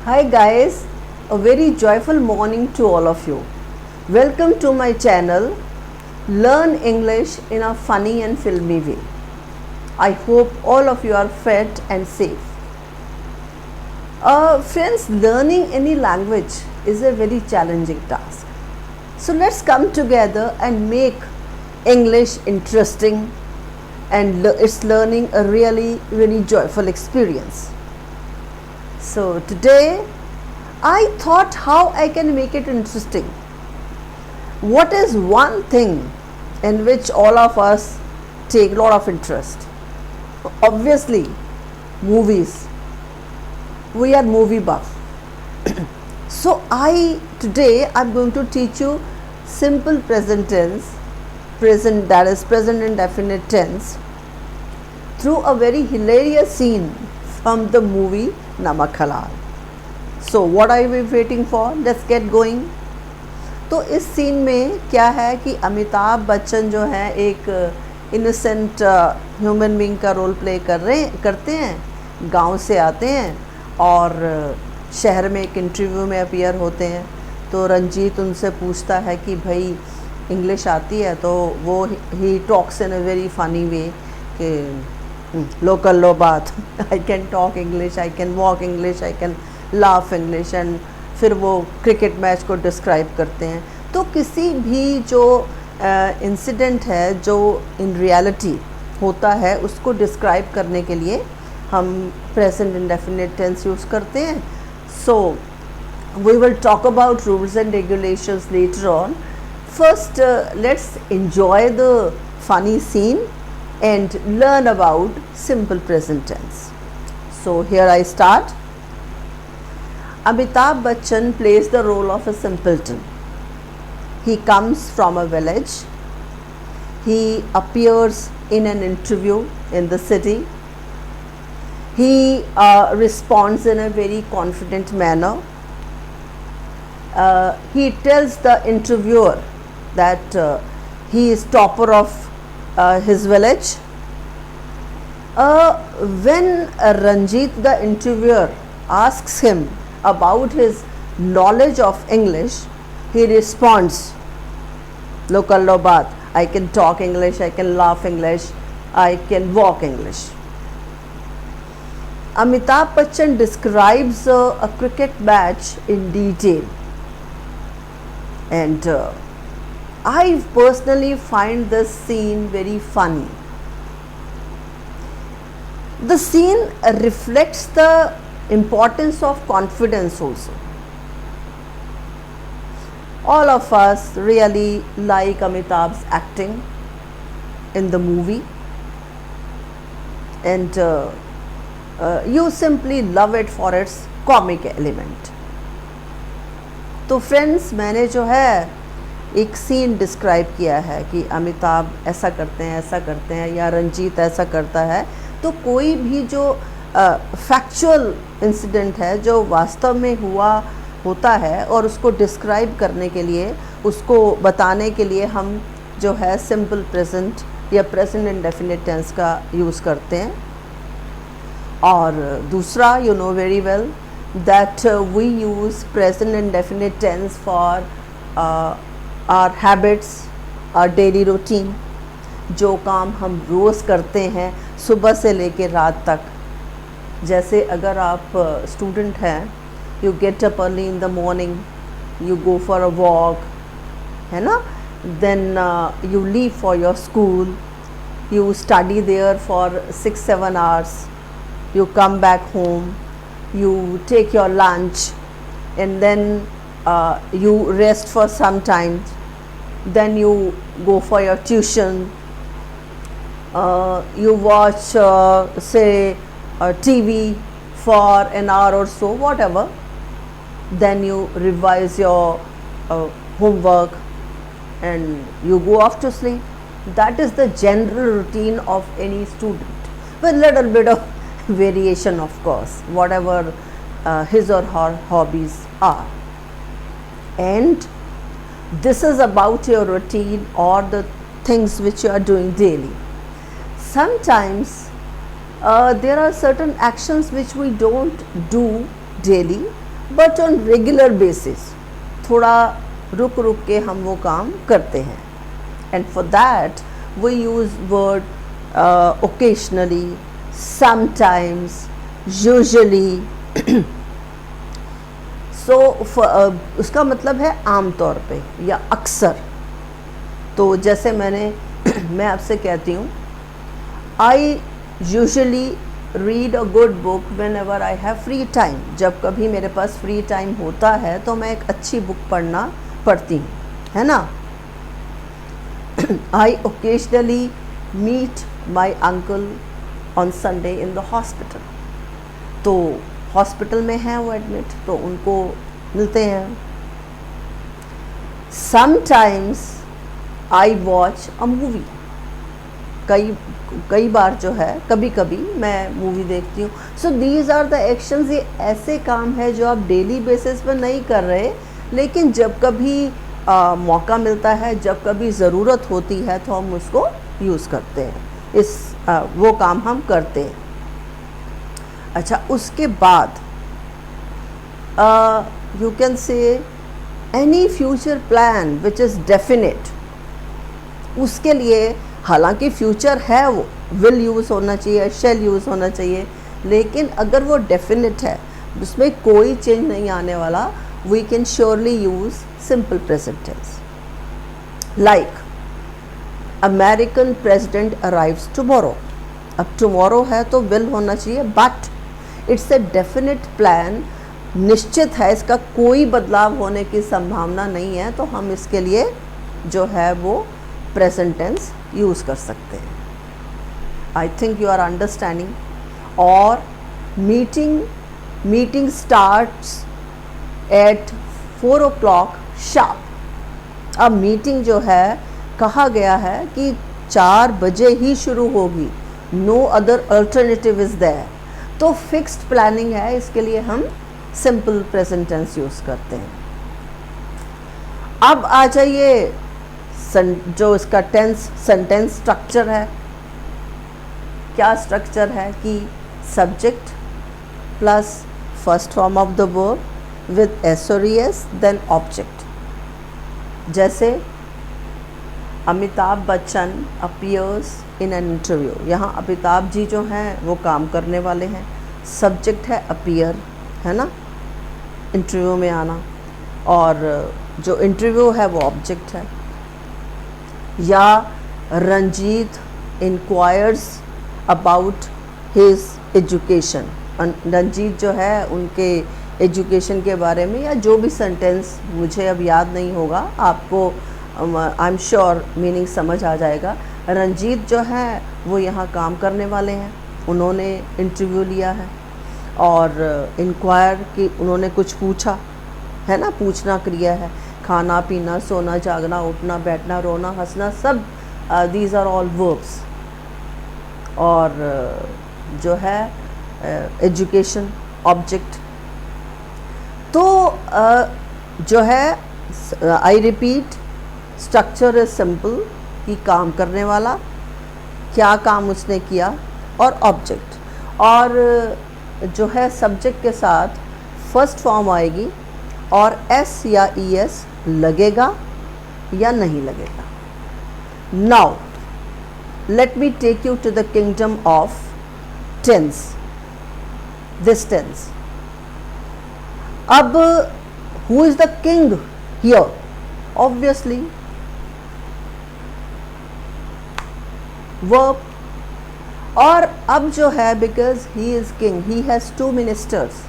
Hi guys, a very joyful morning to all of you. Welcome to my channel Learn English in a funny and filmy way. I hope all of you are fit and safe. Friends, learning any language is a very challenging task. So let's come together and make English interesting and it's learning a really very joyful experience. So today I thought how I can make it interesting. What is one thing in which all of us take a lot of interest? Obviously, movies. We are movie buff. So today I'm going to teach you simple present tense, that is present indefinite tense, through a very hilarious scene from the movie Namak Halal. So what are we waiting for? Let's get going. तो इस scene में क्या है कि अमिताभ बच्चन जो है एक innocent human being का रोल प्ले करते हैं, गांव से आते हैं और शहर में एक इंटरव्यू में अपीयर होते हैं. तो रंजीत उनसे पूछता है कि भाई इंग्लिश आती है, तो वो he talks in a very funny way कि लोकल लो बात, I can talk English, I can walk English, I can laugh English, and फिर वो क्रिकेट मैच को डिस्क्राइब करते हैं. तो किसी भी जो इंसिडेंट है जो इन रियलिटी होता है उसको डिस्क्राइब करने के लिए हम प्रेजेंट इंडेफिनिट टेंस यूज़ करते हैं. So we will talk about rules and regulations later on. First let's enjoy the funny scene and learn about simple present tense. So here I start. Amitabh Bachchan plays the role of a simpleton. He comes from a village. He appears in an interview in the city. He responds in a very confident manner. He tells the interviewer that he is topper of his village. When Ranjit the interviewer asks him about his knowledge of English, he responds, local lo baat, I can talk English, I can laugh English, I can walk English. Amitabh Bachchan describes a cricket match in detail, and I personally find this scene very funny. The scene reflects the importance of confidence also. All of us really like Amitabh's acting in the movie, and you simply love it for its comic element. तो friends, मैंने जो है एक scene describe किया है कि अमिताभ ऐसा करते हैं या रंजीत ऐसा करता है. तो कोई भी जो फैक्चुअल इंसिडेंट है जो वास्तव में होता है और उसको डिस्क्राइब करने के लिए, उसको बताने के लिए हम जो है सिंपल प्रेजेंट या प्रेजेंट इंडेफिनिट टेंस का यूज़ करते हैं. और दूसरा, you know very well that we use present indefinite tense for our habits, our daily routine. जो काम हम रोज़ करते हैं सुबह से लेकर रात तक. जैसे अगर आप स्टूडेंट हैं, you get up early in the morning, you go for a walk, है ना, then you leave for your school, you study there for 6-7 hours, you come back home, you take your lunch, and then you rest for some time, then you go for your tuition, you watch say TV for an hour or so, whatever, then you revise your homework and you go off to sleep. That is the general routine of any student, with little bit of variation, of course, whatever his or her hobbies are. And this is about your routine or the things which you are doing daily. Sometimes there are certain actions which we don't do daily, but on regular basis, थोड़ा रुक रुक के हम वो काम करते हैं. And for that we use word occasionally, sometimes, usually. So उसका मतलब है आम तौर पे या अक्सर. तो जैसे मैं आपसे कहती हूँ, I usually read a good book when ever I have free time. जब कभी मेरे पास फ्री टाइम होता है तो मैं एक अच्छी बुक पढ़ती हूँ, है ना. I occasionally meet my uncle on Sunday in the hospital. तो हॉस्पिटल में हैं वो एडमिट, तो उनको मिलते हैं. Sometimes I watch a movie. कई बार जो है, कभी कभी मैं मूवी देखती हूँ. So these are the actions. ये ऐसे काम है जो आप डेली बेसिस पर नहीं कर रहे, लेकिन जब कभी मौका मिलता है, जब कभी ज़रूरत होती है तो हम उसको यूज़ करते हैं. वो काम हम करते हैं. अच्छा, उसके बाद you can say any future plan which is definite. उसके लिए हालांकि फ्यूचर है, वो विल यूज़ होना चाहिए, शैल यूज़ होना चाहिए, लेकिन अगर वो डेफिनेट है, उसमें कोई चेंज नहीं आने वाला, we can surely use simple present tense. Like American president arrives tomorrow. अब टुमारो है तो विल होना चाहिए, but it's a definite plan. निश्चित है, इसका कोई बदलाव होने की संभावना नहीं है, तो हम इसके लिए जो है वो प्रेजेंट टेंस यूज़ कर सकते हैं. I think you are understanding. और meeting starts at 4 o'clock sharp. अब मीटिंग जो है, कहा गया है कि 4 बजे ही शुरू होगी. No other alternative is there. तो फिक्स्ड प्लानिंग है, इसके लिए हम सिंपल प्रेजेंट टेंस यूज़ करते हैं. अब आ जाइए जो इसका सेंटेंस स्ट्रक्चर है. क्या स्ट्रक्चर है कि subject plus first form of the verb with S और एस देन ऑब्जेक्ट. जैसे Amitabh Bachchan appears in an interview. यहाँ अमिताभ जी जो हैं वो काम करने वाले हैं. सब्जेक्ट है अपीयर, है ना, इंटरव्यू में आना, और जो इंटरव्यू है वो ऑब्जेक्ट है. या Ranjit inquires about his education. Ranjit जो है उनके एजुकेशन के बारे में, या जो भी सेंटेंस मुझे अब याद नहीं होगा, आपको आई एम श्योर मीनिंग समझ आ जाएगा. रंजीत जो है वो यहाँ काम करने वाले हैं, उन्होंने इंटरव्यू लिया है, और इंक्वायर कि उन्होंने कुछ पूछा, है ना, पूछना क्रिया है. खाना पीना, सोना जागना, उठना बैठना, रोना हंसना, सब दीज आर ऑल वर्ब्स. और जो है एजुकेशन ऑब्जेक्ट. तो जो है I repeat, structure is simple कि काम करने वाला, क्या काम उसने किया, और ऑब्जेक्ट. और जो है सब्जेक्ट के साथ फर्स्ट फॉर्म आएगी, और एस या ई एस लगेगा या नहीं लगेगा. Now let me take you to the kingdom of tense. This tense. अब who is the king here? Obviously verb. और अब जो है, because he is king, he has 2 ministers,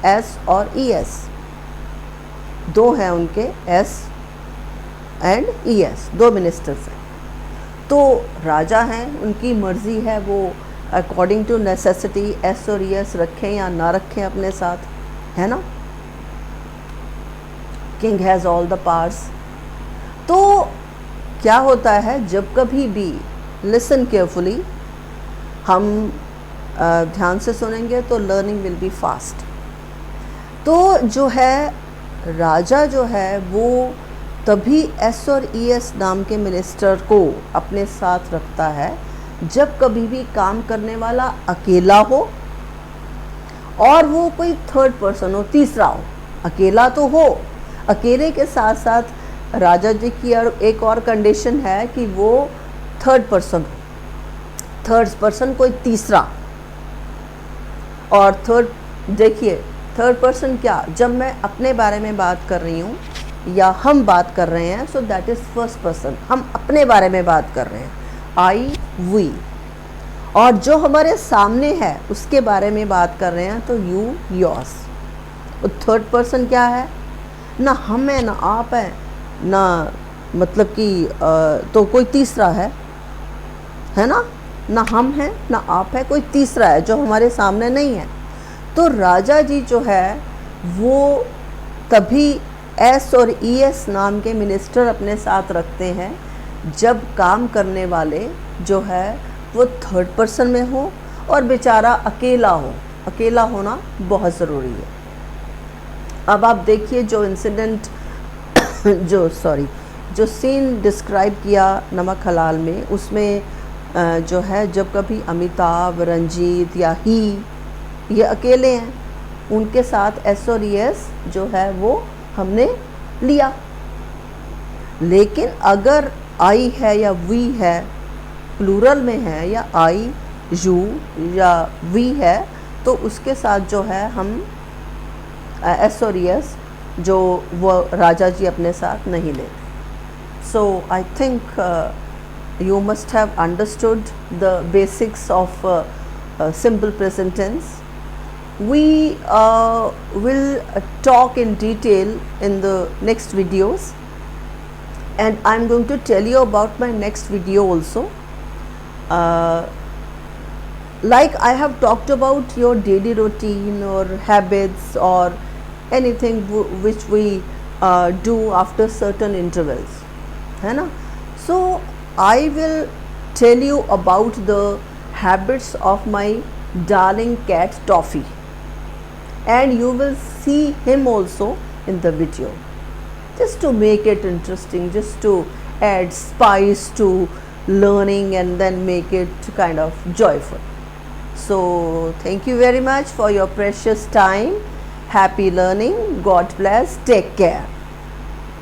S और ई एस. 2 हैं उनके, S and E S, 2 ministers हैं. तो राजा हैं, उनकी मर्जी है, वो अकॉर्डिंग टू नेसेसिटी एस और ई एस रखें या ना रखें अपने साथ, है ना. King has all the powers. तो क्या होता है, जब कभी भी, लिसन केयरफुली, हम ध्यान से सुनेंगे तो लर्निंग विल बी फास्ट. तो जो है राजा जो है वो तभी एस और ई एस नाम के मिनिस्टर को अपने साथ रखता है जब कभी भी काम करने वाला अकेला हो और वो कोई थर्ड पर्सन हो, तीसरा हो. अकेला तो हो, अकेले के साथ साथ राजा जी की एक और कंडीशन है कि वो थर्ड पर्सन कोई तीसरा। और देखिए थर्ड पर्सन क्या, जब मैं अपने बारे में बात कर रही हूँ या हम बात कर रहे हैं, so that is first person, हम अपने बारे में बात कर रहे हैं, आई वी। और जो हमारे सामने है उसके बारे में बात कर रहे हैं तो यू योर्स। और थर्ड पर्सन क्या है, ना हम है ना आप है ना, मतलब कि तो कोई तीसरा है ना, ना हम हैं ना आप है, कोई तीसरा है जो हमारे सामने नहीं है। तो राजा जी जो है वो तभी एस और ई एस नाम के मिनिस्टर अपने साथ रखते हैं जब काम करने वाले जो है वो थर्ड पर्सन में हो और बेचारा अकेला हो। अकेला होना बहुत ज़रूरी है। अब आप देखिए जो इंसिडेंट जो सीन डिस्क्राइब किया नमक हलाल में, उसमें जो है जब कभी अमिताभ, रंजीत या ये अकेले हैं, उनके साथ एस और एस जो है वो हमने लिया। लेकिन अगर आई है या वी है, प्लूरल में है, या आई यू या वी है, तो उसके साथ जो है हम एस और एस जो वो राजा जी अपने साथ नहीं लेते। So I think you must have understood the basics of simple present tense. We will talk in detail in the next videos, and I'm going to tell you about my next video also. Like I have talked about your daily routine or habits or anything which we do after certain intervals, है ना? So I will tell you about the habits of my darling cat Toffee, and you will see him also in the video, just to make it interesting, just to add spice to learning and then make it kind of joyful. So thank you very much for your precious time. Happy learning. God bless. Take care.